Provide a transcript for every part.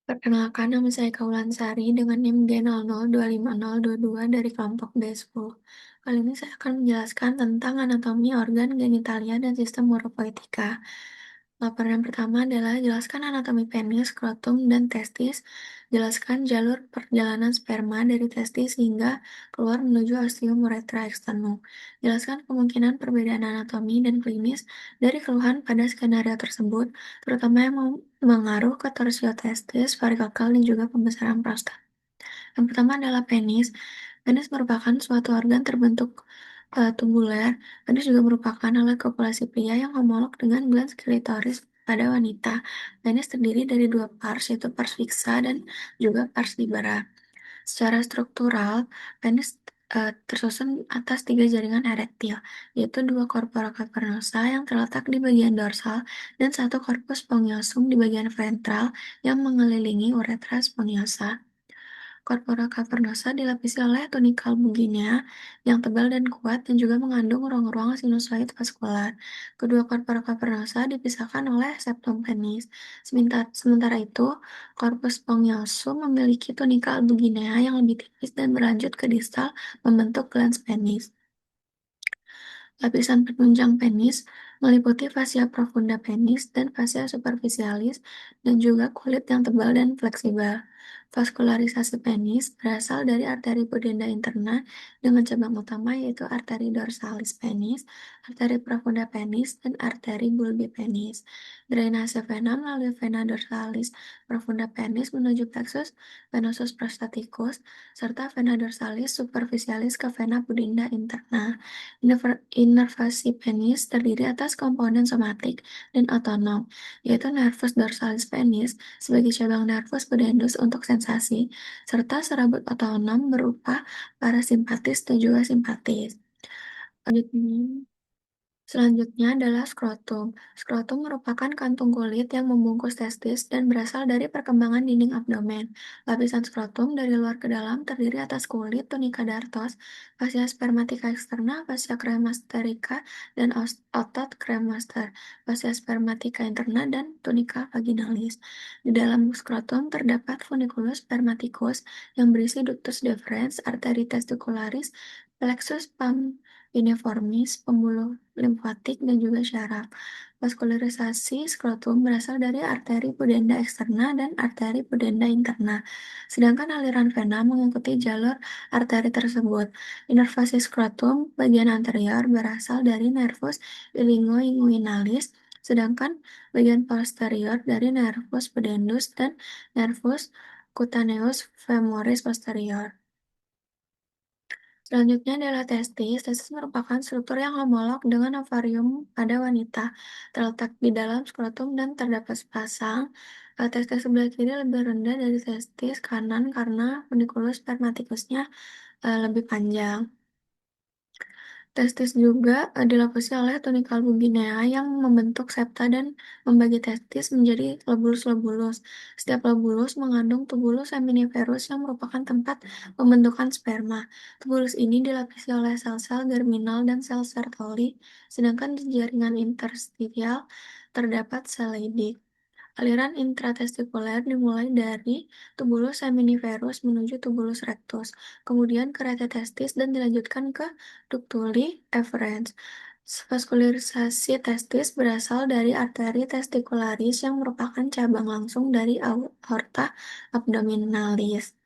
Perkenalkan, nama saya Kaulansari dengan NIM G00250222 dari kelompok B10. Kali ini saya akan menjelaskan tentang anatomi organ genitalia dan sistem uropoetika. Laporan yang pertama adalah jelaskan anatomi penis, skrotum, dan testis. Jelaskan jalur perjalanan sperma dari testis hingga keluar menuju ostium uretra eksternum. Jelaskan kemungkinan perbedaan anatomi dan klinis dari keluhan pada skenario tersebut, terutama yang mengaruh ke torsio testis, varikokel, dan juga pembesaran prostat. Yang pertama adalah penis. Penis merupakan suatu organ terbentuk tubuler. Penis juga merupakan alat kopulasi pria yang homolog dengan glans klitoris pada wanita. Penis terdiri dari dua pars, yaitu pars fixa dan juga pars libera. Secara struktural, penis tersusun atas tiga jaringan erektil, yaitu dua corpora cavernosa yang terletak di bagian dorsal dan satu corpus spongiosum di bagian ventral yang mengelilingi uretra spongiosa. Corpora cavernosa dilapisi oleh tunickel bugina yang tebal dan kuat dan juga mengandung ruang-ruang sinusoid vaskular. Kedua corpora cavernosa dipisahkan oleh septum penis. Sementara itu, corpus spongiosum memiliki tunickel bugina yang lebih tipis dan berlanjut ke distal membentuk glans penis. Lapisan penunjang penis meliputi fascia profunda penis dan fascia superficialis dan juga kulit yang tebal dan fleksibel. Vaskularisasi penis berasal dari arteri pudenda interna dengan cabang utama yaitu arteri dorsalis penis, arteri profunda penis, dan arteri bulbi penis. Drainase vena melalui vena dorsalis profunda penis menuju plexus venosus prostaticus serta vena dorsalis superficialis ke vena pudenda interna. Inervasi penis terdiri atas komponen somatik dan otonom, yaitu nervus dorsalis penis sebagai cabang nervus pudendus untuk sensasi, serta serabut otonom berupa parasimpatis dan juga simpatis. Selanjutnya adalah skrotum. Skrotum merupakan kantung kulit yang membungkus testis dan berasal dari perkembangan dinding abdomen. Lapisan skrotum dari luar ke dalam terdiri atas kulit tunica dartos, fascia spermatica externa, fascia cremasterika, dan otot cremaster, fascia spermatica interna, dan tunica vaginalis. Di dalam skrotum terdapat funiculus spermaticus yang berisi ductus deferens, arteri testicularis, plexus piniformis, pembuluh limfatik, dan juga syaraf. Vaskularisasi skrotum berasal dari arteri pudenda eksterna dan arteri pudenda interna, sedangkan aliran vena mengikuti jalur arteri tersebut. Inervasi skrotum bagian anterior berasal dari nervus ilingoinguinalis, sedangkan bagian posterior dari nervus pudendus dan nervus cutaneus femoris posterior. Selanjutnya adalah testis. Testis merupakan struktur yang homolog dengan ovarium pada wanita, terletak di dalam skrotum dan terdapat sepasang. Testis sebelah kiri lebih rendah dari testis kanan karena funiculus spermaticusnya lebih panjang. Testis juga dilapisi oleh tunickel bugina yang membentuk septa dan membagi testis menjadi lobulus-lobulus. Setiap lobulus mengandung tubulus seminiferus yang merupakan tempat pembentukan sperma. Tubulus ini dilapisi oleh sel-sel germinal dan sel Sertoli, sedangkan di jaringan interstitial terdapat sel Leydig. Aliran intratestikuler dimulai dari tubulus seminiferus menuju tubulus rectus, kemudian ke rete testis dan dilanjutkan ke ductuli efferens. Vaskularisasi testis berasal dari arteri testicularis yang merupakan cabang langsung dari aorta abdominalis.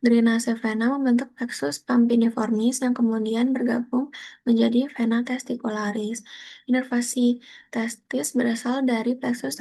Drainase vena membentuk plexus pampiniformis yang kemudian bergabung menjadi vena testicularis. Inervasi testis berasal dari plexus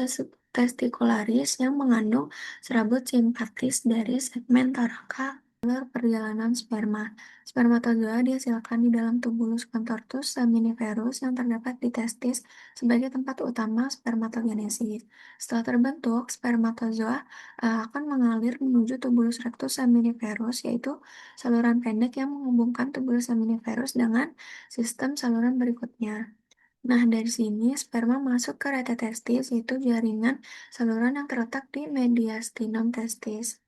testicularis yang mengandung serabut simpatis dari segmen toraka perjalanan sperma. Spermatozoa dihasilkan di dalam tubulus contortus seminiferus yang terdapat di testis sebagai tempat utama spermatogenesis. Setelah terbentuk, spermatozoa akan mengalir menuju tubulus rectus seminiferus, yaitu saluran pendek yang menghubungkan tubulus seminiferus dengan sistem saluran berikutnya. Nah, dari sini sperma masuk ke rete testis, yaitu jaringan saluran yang terletak di mediastinum testis.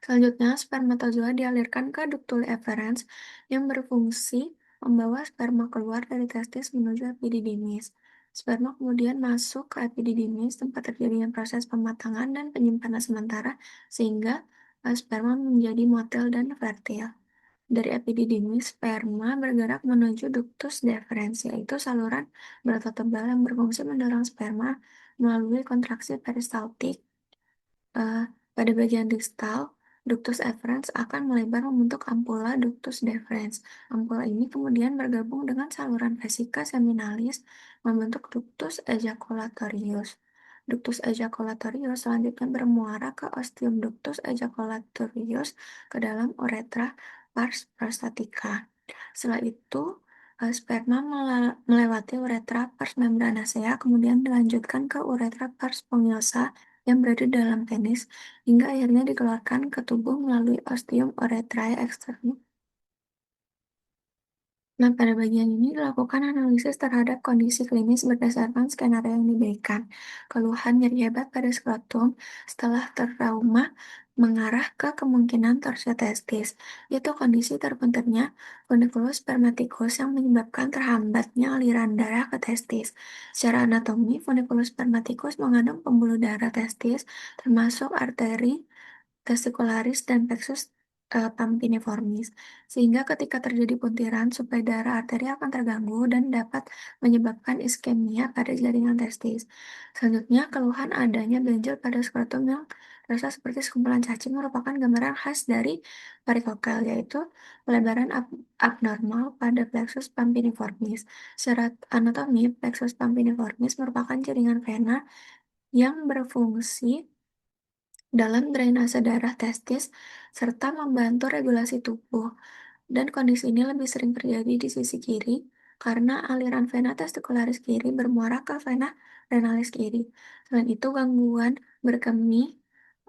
Selanjutnya, spermatozoa dialirkan ke ductuli efferens yang berfungsi membawa sperma keluar dari testis menuju epididymis. Sperma kemudian masuk ke epididymis, tempat terjadinya proses pematangan dan penyimpanan sementara, sehingga sperma menjadi motil dan fertil. Dari epididymis, sperma bergerak menuju ductus deferens, yaitu saluran berotot tebal yang berfungsi mendorong sperma melalui kontraksi peristaltik. Pada bagian distal, ductus efferens akan melebar membentuk ampula ductus deferens. Ampula ini kemudian bergabung dengan saluran vesika seminalis membentuk ductus ejaculatorius. Ductus ejaculatorius selanjutnya bermuara ke ostium ductus ejaculatorius ke dalam uretra pars prostatica. Setelah itu, sperma melewati uretra pars membranacea, kemudian dilanjutkan ke uretra pars pungiosa yang berada dalam penis, hingga akhirnya dikeluarkan ke tubuh melalui ostium urethrae externum. Nah, pada bagian ini dilakukan analisis terhadap kondisi klinis berdasarkan skenario yang diberikan. Keluhan nyeri hebat pada skrotum setelah trauma mengarah ke kemungkinan torsi testis, yaitu kondisi terbentuknya funiculus spermaticus yang menyebabkan terhambatnya aliran darah ke testis. Secara anatomi, funiculus spermaticus mengandung pembuluh darah testis, termasuk arteri testicularis dan plexus pampiniformis, sehingga ketika terjadi puntiran, suplai darah arteri akan terganggu dan dapat menyebabkan iskemia pada jaringan testis. Selanjutnya, keluhan adanya ganjil pada skrotum yang terasa seperti sekumpulan cacing merupakan gambaran khas dari varikokel, yaitu pelebaran abnormal pada plexus pampiniformis. Secara anatomi, plexus pampiniformis merupakan jaringan vena yang berfungsi dalam drainase darah testis serta membantu regulasi tubuh. Dan kondisi ini lebih sering terjadi di sisi kiri karena aliran vena testikularis kiri bermuara ke vena renalis kiri. Selain itu, gangguan berkemih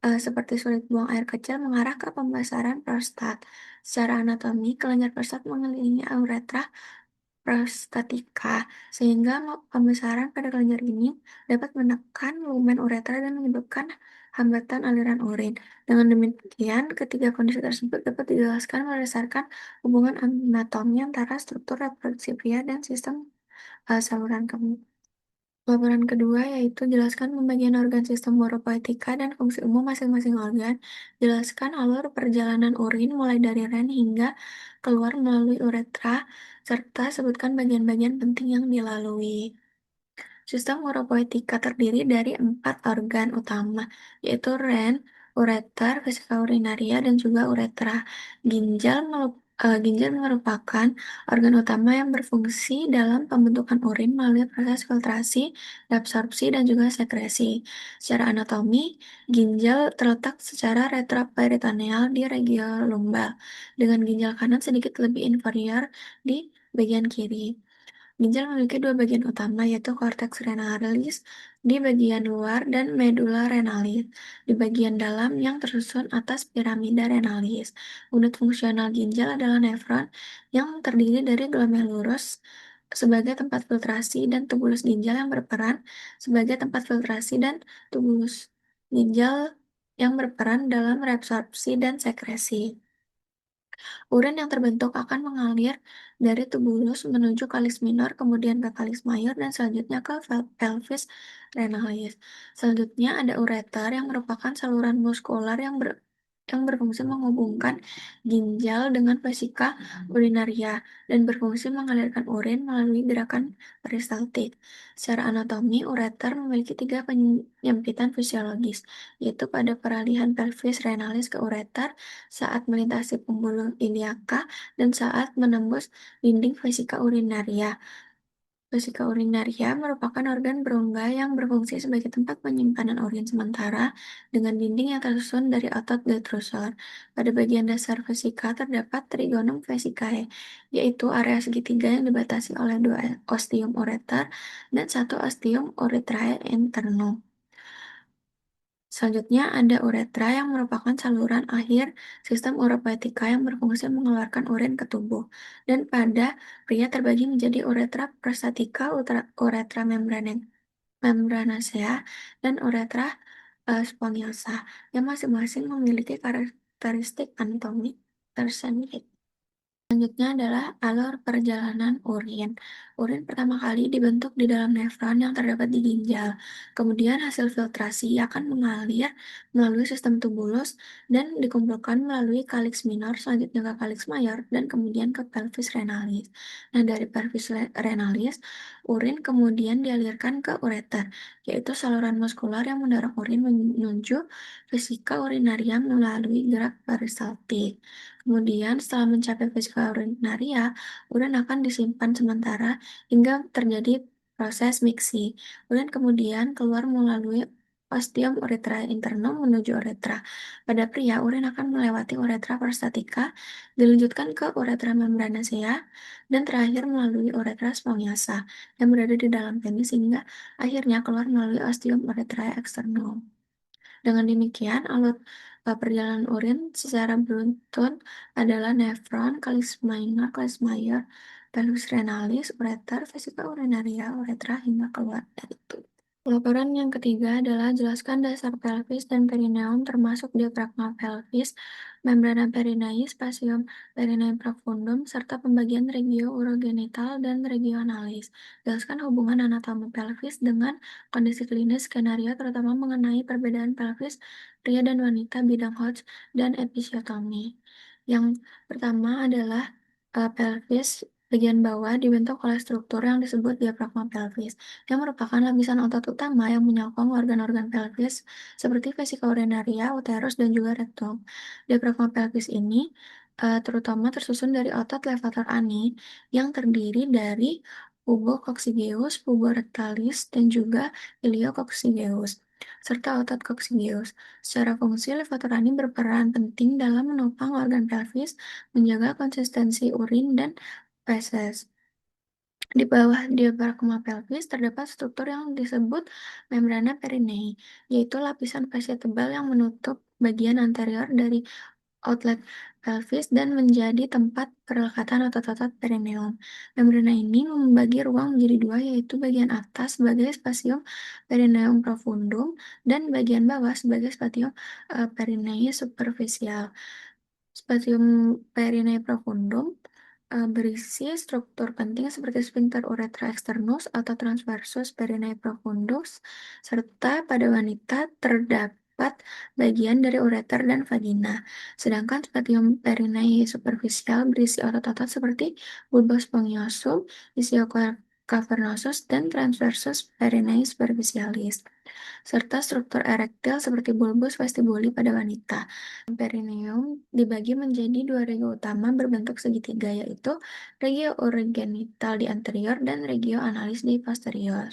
seperti sulit buang air kecil mengarah ke pembesaran prostat. Secara anatomi, kelenjar prostat mengelilingi uretra prostatika, sehingga pembesaran pada kelenjar ini dapat menekan lumen uretra dan menyebabkan hambatan aliran urin. Dengan demikian, ketiga kondisi tersebut dapat dijelaskan berdasarkan hubungan anatomi antara struktur reproduksi pria dan sistem saluran kemih. Laporan kedua yaitu jelaskan pembagian organ sistem uropoetika dan fungsi umum masing-masing organ. Jelaskan alur perjalanan urin mulai dari ren hingga keluar melalui uretra, serta sebutkan bagian-bagian penting yang dilalui. Sistem uropoetika terdiri dari 4 organ utama, yaitu ren, ureter, vesika urinaria, dan juga uretra. Ginjal merupakan organ utama yang berfungsi dalam pembentukan urin melalui proses filtrasi, absorpsi, dan juga sekresi. Secara anatomi, ginjal terletak secara retroperitoneal di regio lumbal, dengan ginjal kanan sedikit lebih inferior di bagian kiri. Ginjal memiliki dua bagian utama, yaitu korteks renalis di bagian luar dan medula renalis di bagian dalam yang tersusun atas piramida renalis. Unit fungsional ginjal adalah nefron yang terdiri dari glomerulus sebagai tempat filtrasi dan tubulus ginjal yang berperan sebagai tempat filtrasi dan tubulus ginjal yang berperan dalam reabsorpsi dan sekresi. Urin yang terbentuk akan mengalir dari tubulus menuju kalis minor, kemudian ke kalis mayor, dan selanjutnya ke pelvis renalis. Selanjutnya ada ureter yang merupakan saluran muskular yang berfungsi menghubungkan ginjal dengan vesika urinaria dan berfungsi mengalirkan urin melalui gerakan peristaltik. Secara anatomi, ureter memiliki tiga penyempitan fisiologis, yaitu pada peralihan pelvis renalis ke ureter, saat melintasi pembuluh iliaka, dan saat menembus dinding vesika urinaria. Vesika urinaria merupakan organ berongga yang berfungsi sebagai tempat penyimpanan urin sementara dengan dinding yang tersusun dari otot detrusor. Pada bagian dasar vesika terdapat trigonum vesicae, yaitu area segitiga yang dibatasi oleh dua ostium ureter dan satu ostium urethrae internum. Selanjutnya ada uretra yang merupakan saluran akhir sistem uropoetika yang berfungsi mengeluarkan urin ke tubuh. Dan pada pria terbagi menjadi uretra prostatica, uretra membranacea, dan uretra spongiosa, yang masing-masing memiliki karakteristik anatomi tersendiri. Selanjutnya adalah alur perjalanan urin. Urin pertama kali dibentuk di dalam nefron yang terdapat di ginjal. Kemudian hasil filtrasi akan mengalir melalui sistem tubulus dan dikumpulkan melalui kalix minor, selanjutnya ke kalix mayor, dan kemudian ke pelvis renalis. Nah, dari pelvis renalis, urin kemudian dialirkan ke ureter, yaitu saluran muskular yang mendorong urin menuju vesika urinaria melalui gerak peristaltik. Kemudian, setelah mencapai vesika urinaria, urin akan disimpan sementara hingga terjadi proses mixing. Kemudian keluar melalui ostium urethrae internum menuju uretra. Pada pria, urin akan melewati uretra prostatica, dilanjutkan ke uretra membranacea, dan terakhir melalui uretra spongiosa yang berada di dalam penis hingga akhirnya keluar melalui ostium urethrae externum. Dengan demikian, alur perjalanan urin secara beruntun adalah nefron, kalis minor, kalis mayor, pelvis renalis, ureter, vesika urinaria, uretra, hingga keluar dari tubuh. Laporan yang ketiga adalah jelaskan dasar pelvis dan perineum termasuk diafragma pelvis, membrana perineis, spasium perineum profundum, serta pembagian regio urogenital dan regionalis. Jelaskan hubungan anatomi pelvis dengan kondisi klinis skenario terutama mengenai perbedaan pelvis pria dan wanita bidang Hodge dan episiotomi. Yang pertama adalah pelvis bagian bawah dibentuk oleh struktur yang disebut diafragma pelvis, yang merupakan lapisan otot utama yang menyokong organ-organ pelvis seperti vesika urinaria, uterus, dan juga rektum. Diafragma pelvis ini terutama tersusun dari otot levator ani yang terdiri dari pubo coccygeus, pubo rectalis, dan juga iliococcygeus, serta otot coccygeus. Secara fungsi, levator ani berperan penting dalam menopang organ pelvis, menjaga konsistensi urin dan feses. Di bawah diafragma pelvis terdapat struktur yang disebut membrana perineum, yaitu lapisan fascia tebal yang menutup bagian anterior dari outlet pelvis dan menjadi tempat perlekatan otot-otot perineum. Membrana ini membagi ruang menjadi dua, yaitu bagian atas sebagai spasium perineum profundum dan bagian bawah sebagai spasium perineum superficial. Spasium perineum profundum berisi struktur penting seperti sphincter urethra externus atau transversus perineum profundus, serta pada wanita terdapat bagian dari ureter dan vagina. Sedangkan spatium perineum superficial berisi otot-otot seperti bulbus spongiosum, ischiocavernosus, dan transversus perineum superficialis, serta struktur erektil seperti bulbus vestibuli pada wanita. Perineum dibagi menjadi dua regio utama berbentuk segitiga, yaitu regio urogenital di anterior dan regio analis di posterior,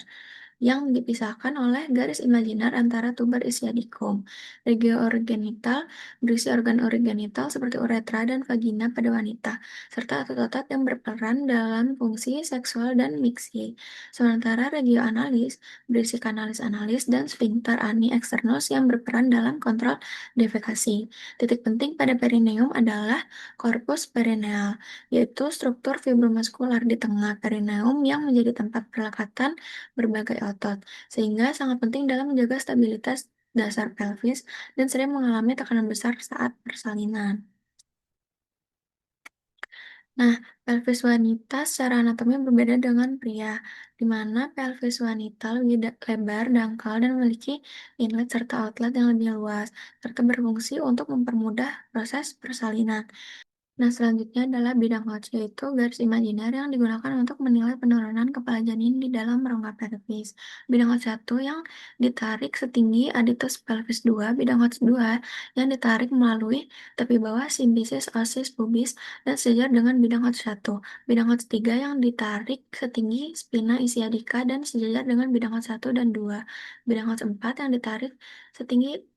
yang dipisahkan oleh garis imajiner antara tuber ischiadicum. Regio urogenital berisi organ urogenital seperti uretra dan vagina pada wanita, serta otot-otot yang berperan dalam fungsi seksual dan mixi. Sementara regio analis berisi kanalis analis dan sphincter ani externus yang berperan dalam kontrol defekasi. Titik penting pada perineum adalah korpus perineal, yaitu struktur fibromuskular di tengah perineum yang menjadi tempat perlekatan berbagai otot, sehingga sangat penting dalam menjaga stabilitas dasar pelvis dan sering mengalami tekanan besar saat persalinan. Nah, pelvis wanita secara anatomi berbeda dengan pria, di mana pelvis wanita lebih lebar, dangkal, dan memiliki inlet serta outlet yang lebih luas, serta berfungsi untuk mempermudah proses persalinan. Nah, selanjutnya adalah bidang Hodge, yaitu garis imajiner yang digunakan untuk menilai penurunan kepala janin di dalam rongga pelvis. Bidang Hodge 1 yang ditarik setinggi aditus pelvis 2, bidang Hodge 2 yang ditarik melalui tepi bawah simfisis osis pubis dan sejajar dengan bidang Hodge 1. Bidang Hodge 3 yang ditarik setinggi spina ischiadica dan sejajar dengan bidang Hodge 1 dan 2. Bidang Hodge 4 yang ditarik setinggi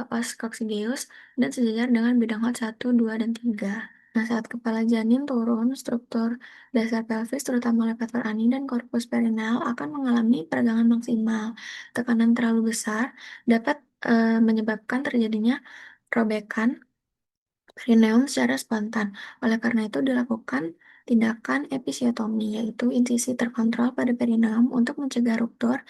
os coccygeus dan sejajar dengan bidang Hodge 1, 2, dan 3. Nah, saat kepala janin turun, struktur dasar pelvis, terutama levator ani dan korpus perineal, akan mengalami peregangan maksimal. Tekanan terlalu besar dapat menyebabkan terjadinya robekan perineum secara spontan. Oleh karena itu, dilakukan tindakan episiotomi, yaitu insisi terkontrol pada perineum untuk mencegah ruptur